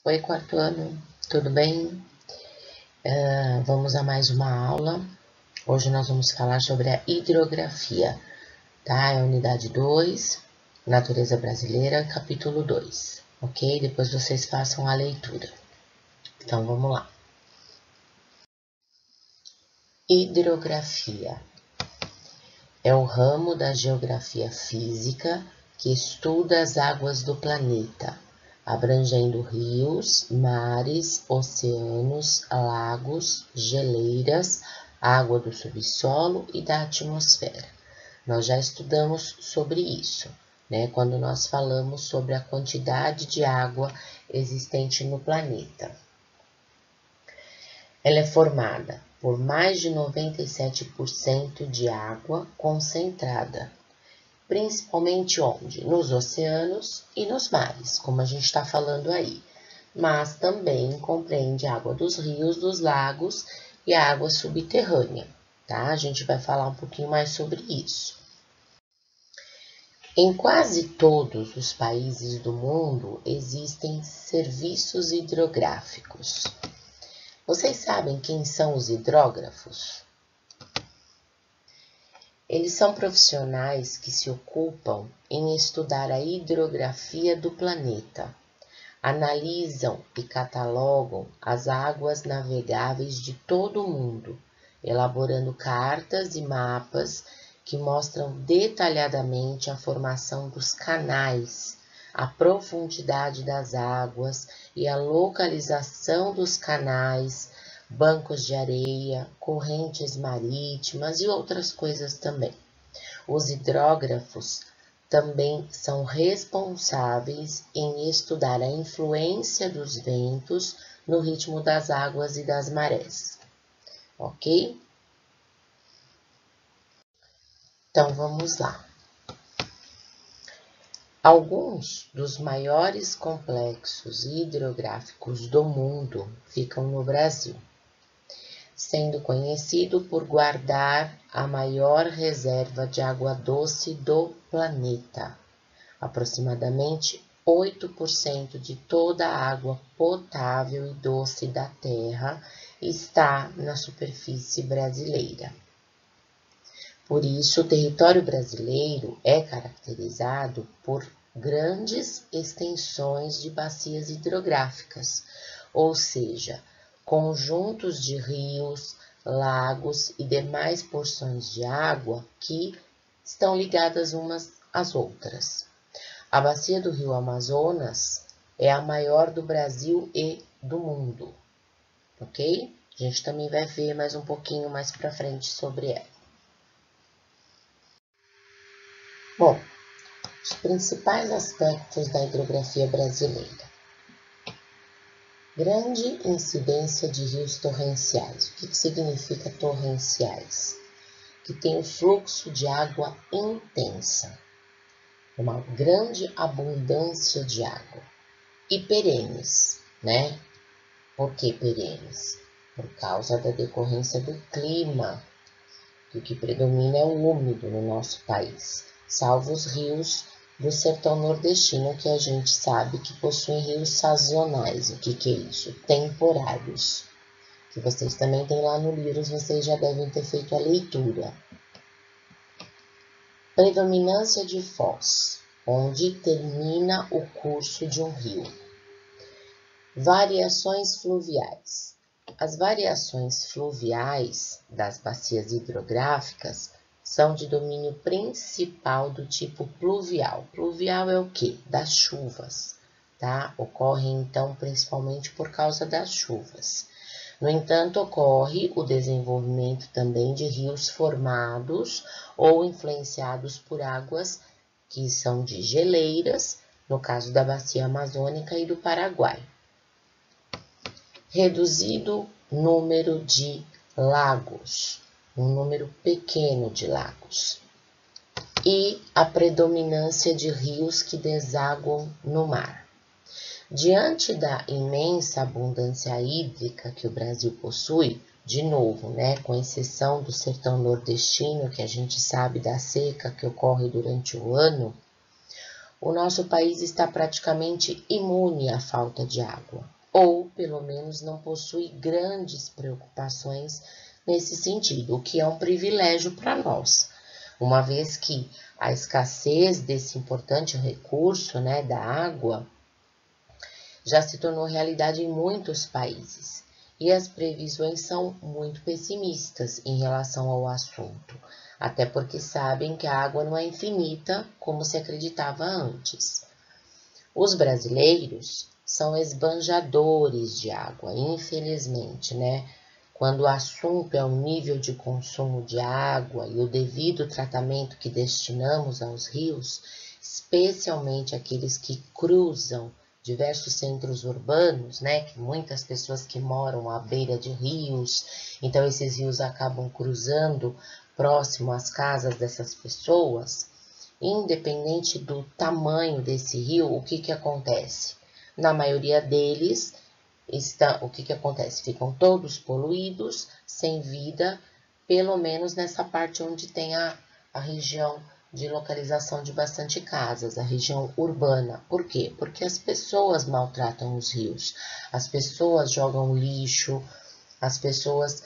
Oi, quarto ano, tudo bem? Vamos a mais uma aula. Hoje nós vamos falar sobre a hidrografia, tá? É a unidade 2, Natureza Brasileira, capítulo 2, ok? Depois vocês façam a leitura. Então, vamos lá. Hidrografia é o ramo da geografia física que estuda as águas do planeta, abrangendo rios, mares, oceanos, lagos, geleiras, água do subsolo e da atmosfera. Nós já estudamos sobre isso, né? Quando nós falamos sobre a quantidade de água existente no planeta. Ela é formada por mais de 97% de água concentrada, principalmente onde? Nos oceanos e nos mares, como a gente está falando aí. Mas também compreende a água dos rios, dos lagos e a água subterrânea, tá? A gente vai falar um pouquinho mais sobre isso. Em quase todos os países do mundo existem serviços hidrográficos. Vocês sabem quem são os hidrógrafos? Eles são profissionais que se ocupam em estudar a hidrografia do planeta, analisam e catalogam as águas navegáveis de todo o mundo, elaborando cartas e mapas que mostram detalhadamente a formação dos canais, a profundidade das águas e a localização dos canais, bancos de areia, correntes marítimas e outras coisas também. Os hidrógrafos também são responsáveis em estudar a influência dos ventos no ritmo das águas e das marés, ok? Então, vamos lá. Alguns dos maiores complexos hidrográficos do mundo ficam no Brasil, sendo conhecido por guardar a maior reserva de água doce do planeta. Aproximadamente 8% de toda a água potável e doce da Terra está na superfície brasileira. Por isso, o território brasileiro é caracterizado por grandes extensões de bacias hidrográficas, ou seja, conjuntos de rios, lagos e demais porções de água que estão ligadas umas às outras. A bacia do Rio Amazonas é a maior do Brasil e do mundo, ok? A gente também vai ver mais um pouquinho mais para frente sobre ela. Bom, os principais aspectos da hidrografia brasileira. Grande incidência de rios torrenciais. O que significa torrenciais? Que tem um fluxo de água intensa, uma grande abundância de água. E perenes, né? Por que perenes? Por causa da decorrência do clima, que o que predomina é o úmido no nosso país, salvo os rios do sertão nordestino, que a gente sabe que possuem rios sazonais. O que é isso? Temporários, que vocês também têm lá no livro, vocês já devem ter feito a leitura. Predominância de foz, onde termina o curso de um rio. Variações fluviais. As variações fluviais das bacias hidrográficas são de domínio principal do tipo pluvial. Pluvial é o quê? Das chuvas, tá? Ocorre, então, principalmente por causa das chuvas. No entanto, ocorre o desenvolvimento também de rios formados ou influenciados por águas que são de geleiras, no caso da bacia amazônica e do Paraguai. Reduzido número de lagos, um número pequeno de lagos, e a predominância de rios que desaguam no mar. Diante da imensa abundância hídrica que o Brasil possui, de novo, né, com exceção do sertão nordestino, que a gente sabe da seca que ocorre durante o ano, o nosso país está praticamente imune à falta de água. ou pelo menos não possui grandes preocupações nesse sentido, o que é um privilégio para nós, uma vez que a escassez desse importante recurso, né, da água, já se tornou realidade em muitos países e as previsões são muito pessimistas em relação ao assunto, até porque sabem que a água não é infinita como se acreditava antes. Os brasileiros são esbanjadores de água, infelizmente, né? Quando o assunto é o nível de consumo de água e o devido tratamento que destinamos aos rios, especialmente aqueles que cruzam diversos centros urbanos, né? Que muitas pessoas que moram à beira de rios, então esses rios acabam cruzando próximo às casas dessas pessoas. Independente do tamanho desse rio, o que acontece? Na maioria deles, o que acontece? Ficam todos poluídos, sem vida, pelo menos nessa parte onde tem a região de localização de bastante casas, a região urbana. Por quê? Porque as pessoas maltratam os rios, as pessoas jogam lixo, as pessoas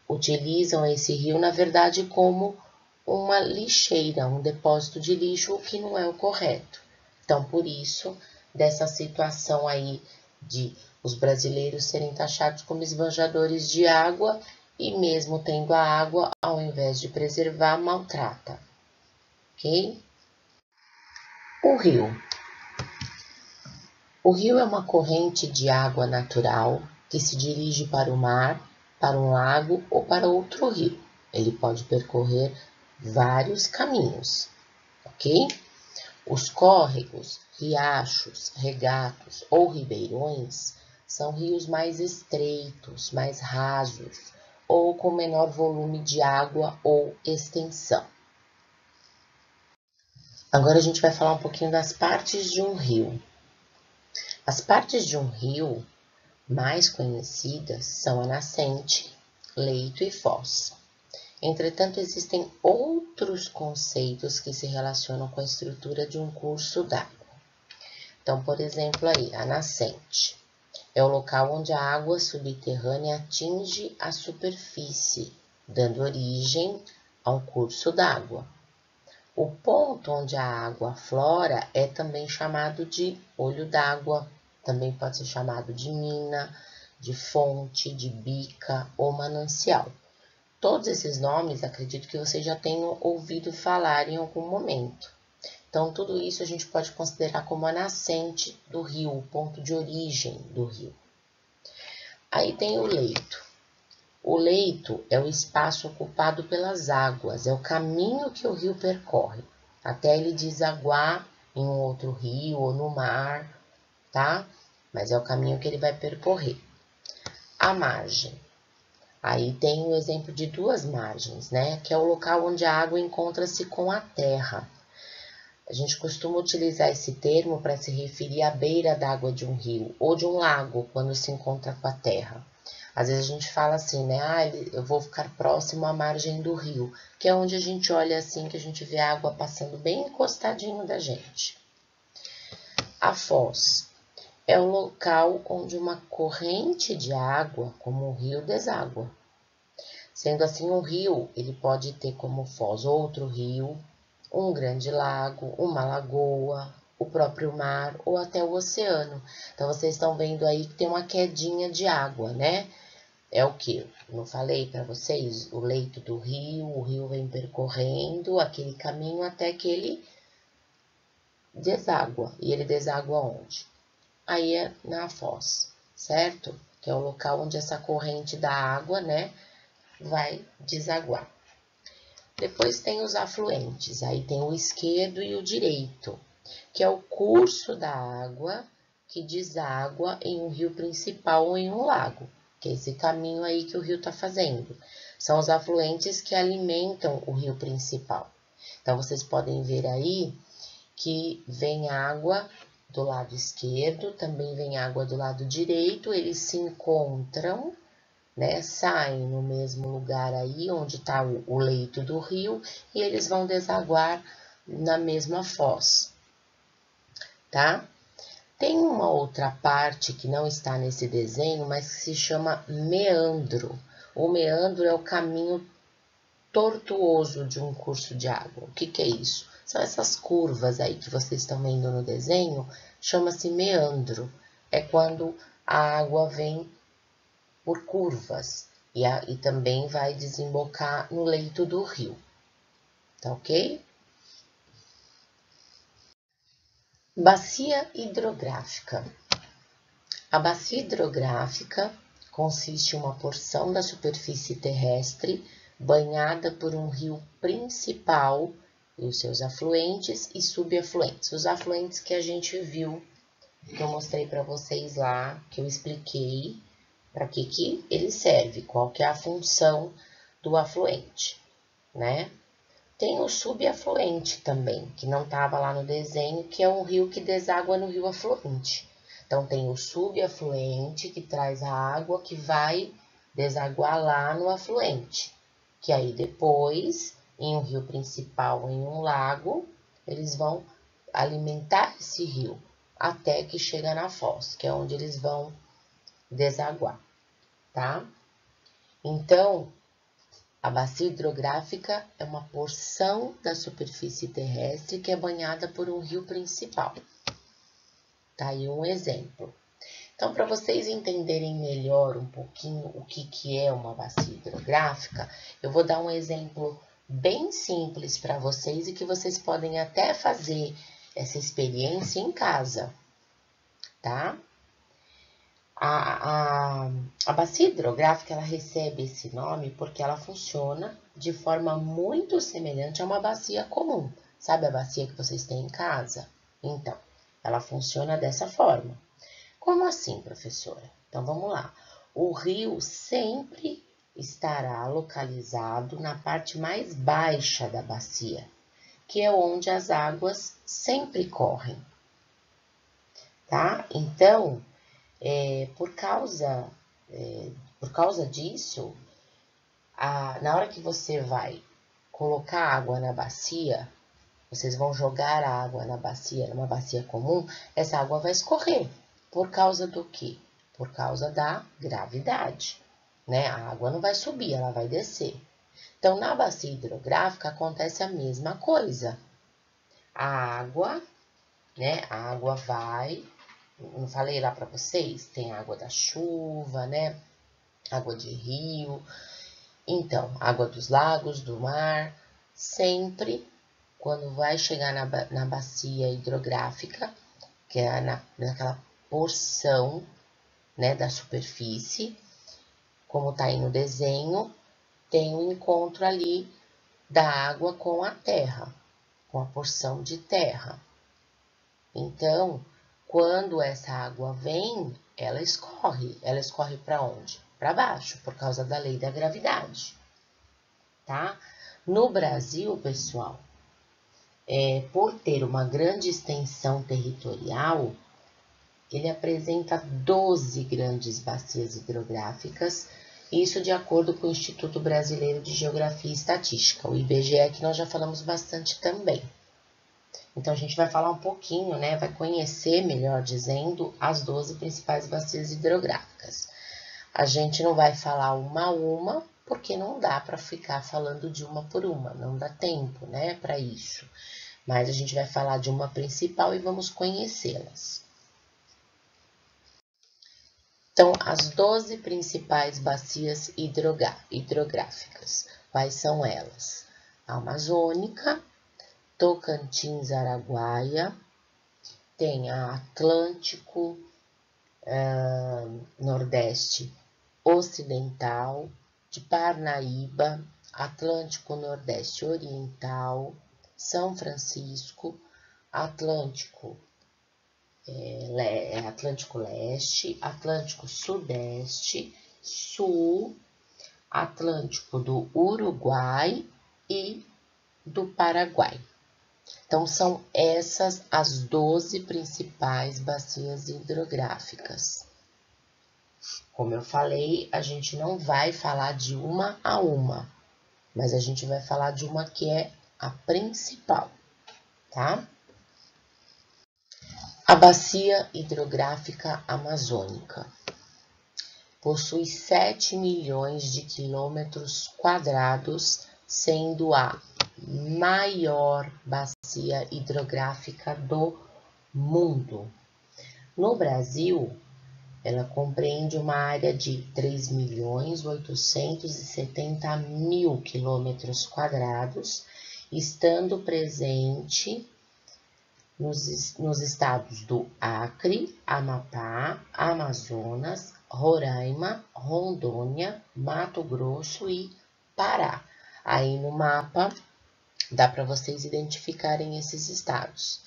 utilizam esse rio, na verdade, como uma lixeira, um depósito de lixo, o que não é o correto. Então, por isso, dessa situação aí de os brasileiros serem taxados como esbanjadores de água e mesmo tendo a água, ao invés de preservar, maltrata. Ok? O rio. O rio é uma corrente de água natural que se dirige para o mar, para um lago ou para outro rio. Ele pode percorrer vários caminhos, ok? Os córregos, riachos, regatos ou ribeirões são rios mais estreitos, mais rasos ou com menor volume de água ou extensão. Agora a gente vai falar um pouquinho das partes de um rio. As partes de um rio mais conhecidas são a nascente, leito e foz. Entretanto, existem outros conceitos que se relacionam com a estrutura de um curso d'água. Então, por exemplo, aí, a nascente é o local onde a água subterrânea atinge a superfície, dando origem a um curso d'água. O ponto onde a água aflora é também chamado de olho d'água, também pode ser chamado de mina, de fonte, de bica ou manancial. Todos esses nomes, acredito que vocês já tenham ouvido falar em algum momento. Então, tudo isso a gente pode considerar como a nascente do rio, o ponto de origem do rio. Aí tem o leito. O leito é o espaço ocupado pelas águas, é o caminho que o rio percorre, até ele desaguar em um outro rio ou no mar, tá? Mas é o caminho que ele vai percorrer. A margem. Aí tem o exemplo de duas margens, né? Que é o local onde a água encontra-se com a terra. A gente costuma utilizar esse termo para se referir à beira d'água de um rio ou de um lago, quando se encontra com a terra. Às vezes a gente fala assim, né? Ah, eu vou ficar próximo à margem do rio, que é onde a gente olha assim, que a gente vê a água passando bem encostadinho da gente. A foz é o local onde uma corrente de água, como o rio, deságua. Sendo assim, um rio, ele pode ter como foz outro rio, um grande lago, uma lagoa, o próprio mar ou até o oceano. Então, vocês estão vendo aí que tem uma quedinha de água, né? É o que? Não falei para vocês? O leito do rio, o rio vem percorrendo aquele caminho até que ele deságua. E ele deságua onde? Aí é na foz, certo? Que é o local onde essa corrente da água, né, vai desaguar. Depois tem os afluentes, aí tem o esquerdo e o direito, que é o curso da água que deságua em um rio principal ou em um lago, que é esse caminho aí que o rio está fazendo. São os afluentes que alimentam o rio principal. Então, vocês podem ver aí que vem água do lado esquerdo, também vem água do lado direito, eles se encontram, né, saem no mesmo lugar aí onde está o leito do rio e eles vão desaguar na mesma foz, tá? Tem uma outra parte que não está nesse desenho, mas que se chama meandro. O meandro é o caminho tortuoso de um curso de água. O que é isso? São essas curvas aí que vocês estão vendo no desenho, chama-se meandro. É quando a água vem por curvas e também vai desembocar no leito do rio. Tá ok? Bacia hidrográfica. A bacia hidrográfica consiste em uma porção da superfície terrestre banhada por um rio principal e os seus afluentes e subafluentes. Os afluentes que a gente viu, que eu mostrei para vocês lá, que eu expliquei para que ele serve, qual que é a função do afluente, né? Tem o subafluente também, que não estava lá no desenho, que é um rio que deságua no rio afluente. Então, tem o subafluente, que traz a água que vai desaguar lá no afluente. Que aí depois, em um rio principal, em um lago, eles vão alimentar esse rio até que chega na foz, que é onde eles vão desaguar, tá? Então, a bacia hidrográfica é uma porção da superfície terrestre que é banhada por um rio principal. Tá aí um exemplo. Então, para vocês entenderem melhor um pouquinho o que é uma bacia hidrográfica, eu vou dar um exemplo bem simples para vocês e que vocês podem até fazer essa experiência em casa, tá? A bacia hidrográfica, ela recebe esse nome porque ela funciona de forma muito semelhante a uma bacia comum. Sabe a bacia que vocês têm em casa? Então, ela funciona dessa forma. Como assim, professora? Então, vamos lá. O rio sempre estará localizado na parte mais baixa da bacia, que é onde as águas sempre correm, tá? Então, por causa disso, na hora que você vai colocar água na bacia, vocês vão jogar a água na bacia, numa bacia comum, essa água vai escorrer. Por causa do quê? Por causa da gravidade, né? A água não vai subir, ela vai descer. Então, na bacia hidrográfica acontece a mesma coisa. A água, né? A água vai, não falei lá para vocês? Tem água da chuva, né? Água de rio. Então, água dos lagos, do mar, sempre quando vai chegar na bacia hidrográfica, que é naquela porção, né, da superfície, como tá aí no desenho, tem um encontro ali da água com a terra, com a porção de terra. Então, quando essa água vem, ela escorre para onde? Para baixo, por causa da lei da gravidade, tá? No Brasil, pessoal, por ter uma grande extensão territorial, ele apresenta 12 grandes bacias hidrográficas, isso de acordo com o Instituto Brasileiro de Geografia e Estatística, o IBGE, que nós já falamos bastante também. Então, a gente vai falar um pouquinho, né, vai conhecer, melhor dizendo, as 12 principais bacias hidrográficas. A gente não vai falar uma a uma, porque não dá para ficar falando de uma por uma, não dá tempo, né, para isso. Mas a gente vai falar de uma principal e vamos conhecê-las. Então, as 12 principais bacias hidrográficas, quais são elas? A Amazônica, Tocantins-Araguaia, tem a Atlântico, Nordeste Ocidental, de Parnaíba, Atlântico Nordeste Oriental, São Francisco, Atlântico Leste, Atlântico Sudeste, Sul, Atlântico do Uruguai e do Paraguai. Então, são essas as 12 principais bacias hidrográficas. Como eu falei, a gente não vai falar de uma a uma, mas a gente vai falar de uma que é a principal, tá? A Bacia Hidrográfica Amazônica possui 7 milhões de quilômetros quadrados, sendo a maior bacia hidrográfica do mundo. No Brasil, ela compreende uma área de 3.870.000 quilômetros quadrados, estando presente nos estados do Acre, Amapá, Amazonas, Roraima, Rondônia, Mato Grosso e Pará. Aí no mapa dá para vocês identificarem esses estados.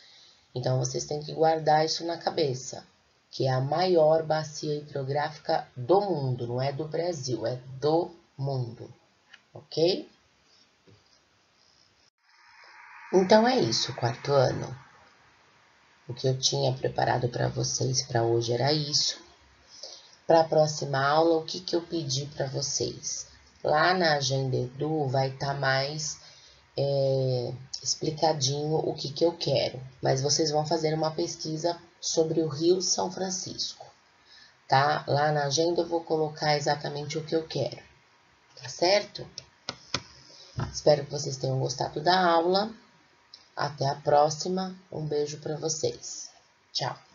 Então vocês têm que guardar isso na cabeça, que é a maior bacia hidrográfica do mundo, não é do Brasil, é do mundo, ok? Então é isso, quarto ano. O que eu tinha preparado para vocês para hoje era isso. Para a próxima aula, o que eu pedi para vocês? Lá na Agenda Edu vai estar mais explicadinho o que eu quero. Mas vocês vão fazer uma pesquisa sobre o Rio São Francisco, tá? Lá na agenda eu vou colocar exatamente o que eu quero, tá certo? Espero que vocês tenham gostado da aula. Até a próxima. Um beijo para vocês. Tchau.